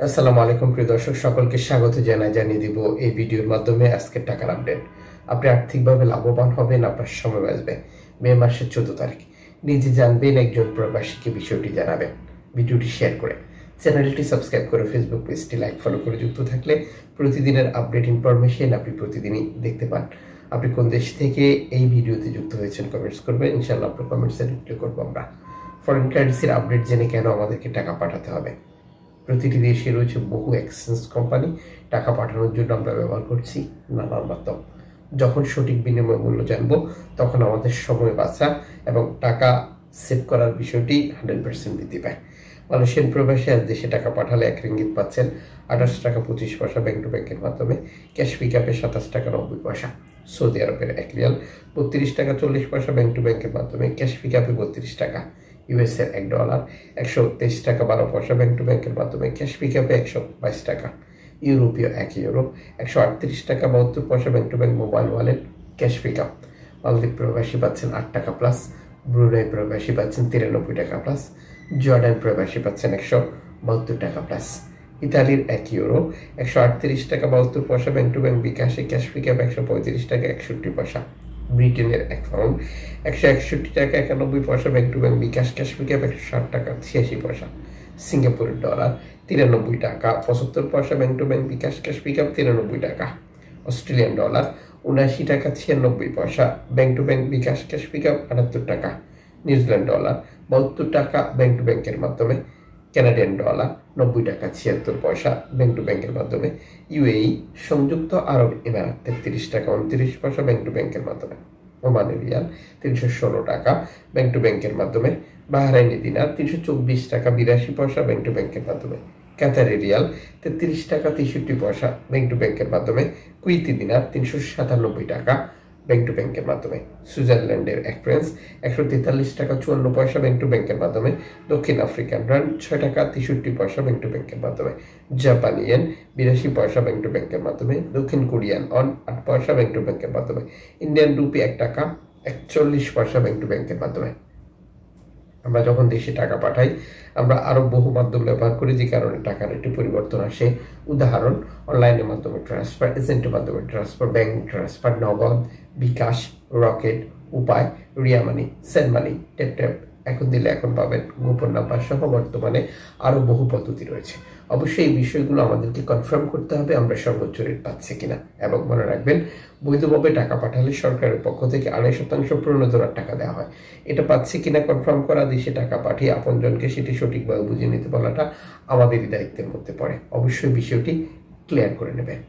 আসসালামু আলাইকুম প্রিয় দর্শক, সকলকে স্বাগত জানিয়ে দিব এই ভিডিওর মাধ্যমে আজকের টাকার আপডেট। আপনি আর্থিকভাবে লাভবান হবেন, আপনার সময় বাঁচবে। মে মাসের 14 তারিখ নিজে জানবেন, একজন প্রবাসীকে বিষয়টি জানাবেন। ভিডিওটি শেয়ার করে চ্যানেলটি সাবস্ক্রাইব করে ফেসবুক পেজটি লাইক ফলো করে যুক্ত থাকলে প্রতিদিনের আপডেট ইনফরমেশন আপনি প্রতিদিনই দেখতে পান। আপনি কোন দেশ থেকে এই ভিডিওতে যুক্ত হয়েছেন কমেন্টস করবেন, ইনশাআল্লাহ আপনার কমেন্টসে রিপ্লাই করবো আমরা। ফরেন কারেন্সির আপডেট জেনে কেন আমাদেরকে টাকা পাঠাতে হবে? প্রতিটি দেশে রয়েছে বহু এক্সচেঞ্জ কোম্পানি। টাকা পাঠানোর জন্য আমরা ব্যবহার করছি নানান মাধ্যম। যখন সঠিক বিনিময় মূল্য জানবো, তখন আমাদের সময় বাঁচা এবং টাকা সেভ করার বিষয়টি 100% বৃদ্ধি পায়। মালয়েশিয়ান প্রবাসী আজ দেশে টাকা পাঠালে 1 রিঙ্গিত পাচ্ছেন 28 টাকা 25 পয়সা ব্যাংক টু ব্যাংকের মাধ্যমে। ক্যাশ পিকআপে 27 টাকা 90 পয়সা। সৌদি আরবের 1 রিয়াল 32 টাকা 40 পয়সা ব্যাংক টু ব্যাংকের মাধ্যমে। ক্যাশ পিকআপে 32 টাকা। ইউএসএর $1 123 টাকা 12 পয়সা ব্যাংক টু ব্যাংকের মাধ্যমে। ক্যাশ পিকআপে 122 টাকা। ইউরোপীয় 1 ইউরো 138 টাকা 72 পয়সা bank to bank mobile wallet cash pickup. মালদ্বীপ প্রবাসী পাচ্ছেন 8 টাকা প্লাস। ব্রুনাই প্রবাসী পাচ্ছেন 93 টাকা প্লাস। জর্ডান প্রবাসী পাচ্ছেন 172 টাকা প্লাস। ইতালির 1 ইউরো 138 টাকা 72 পয়সা ব্যাংক টু ব্যাংক বিকাশে। ক্যাশ পিকআপ 135 টাকা 61 পয়সা। ব্রিটেনের 1 পাউন্ড 161 টাকা 91 পয়সা bank to bank bKash. Cash pickup 160 টাকা 86 পয়সা। সিঙ্গাপুরের ডলার 93 টাকা 75 পয়সা bank to bank bKash. Cash pickup 93 টাকা। অস্ট্রেলিয়ান ডলার 79 টাকা 96 পয়সা bank to bank bKash. Cash pickup 78 টাকা। নিউজিল্যান্ড ডলার 72 টাকা ব্যাংক টু ব্যাংকের মাধ্যমে। কানাডিয়ান ডলার 90 টাকা 76 পয়সা ব্যাংক টু ব্যাংকের মাধ্যমে। ইউএই সংযুক্ত আরব এমিরাত 33 টাকা 29 পয়সা ব্যাংক টু ব্যাংকের মাধ্যমে। ওমানের রিয়াল 316 টাকা ব্যাংক টু ব্যাংকের মাধ্যমে। বাহরাইনি দিনার 324 টাকা 82 পয়সা ব্যাংক টু ব্যাংকের মাধ্যমে। কাতারি রিয়াল 33 টাকা 63 পয়সা ব্যাংক টু ব্যাংকের মাধ্যমে। কুইতি দিনার 397 টাকা ব্যাংক টু ব্যাংকের মাধ্যমে। সুইজারল্যান্ডের 1 ফ্রান্স 143 টাকা 54 পয়সা ব্যাংক টু ব্যাংকের মাধ্যমে। দক্ষিণ আফ্রিকান রান্ড 6 টাকা 63 পয়সা ব্যাংক টু ব্যাংকের মাধ্যমে। জাপানি ইয়েন 82 পয়সা ব্যাংক টু ব্যাংকের মাধ্যমে। দক্ষিণ কোরিয়ান অন 8 পয়সা ব্যাংক টু ব্যাংকের মাধ্যমে। ইন্ডিয়ান রুপি 1 টাকা 41 পয়সা ব্যাংক টু ব্যাংকের মাধ্যমে। আমরা যখন দেশে টাকা পাঠাই, আমরা আরো বহু মাধ্যম ব্যবহার করি, যে কারণে টাকার একটি পরিবর্তন আসে। উদাহরণ, অনলাইনের মাধ্যমে ট্রান্সফার, এজেন্টের মাধ্যমে ট্রান্সফার, ব্যাংক ট্রান্সফার, নগদ, বিকাশ, রকেট, উপায়, রিয়া মানি, সেন্ড মানি, ট্যাপ ট্যাপ, এখন দিলে এখন পাবেন, গোপন নাম্বার সহ বর্তমানে আরো বহু পদ্ধতি রয়েছে। অবশ্যই এই বিষয়গুলো আমাদেরকে কনফার্ম করতে হবে আমরা সর্বোচ্চ রেট পাচ্ছি কিনা। এবং মনে রাখবেন, বৈধভাবে টাকা পাঠালে সরকারের পক্ষ থেকে 2.5% প্রণোদনার টাকা দেওয়া হয়। এটা পাচ্ছি কিনা কনফার্ম করা, দেশে টাকা পাঠিয়ে আপনজনকে সেটি সঠিকভাবে বুঝিয়ে নিতে বলাটা আমাদেরই দায়িত্বের মধ্যে পড়ে। অবশ্যই বিষয়টি ক্লিয়ার করে নেবেন।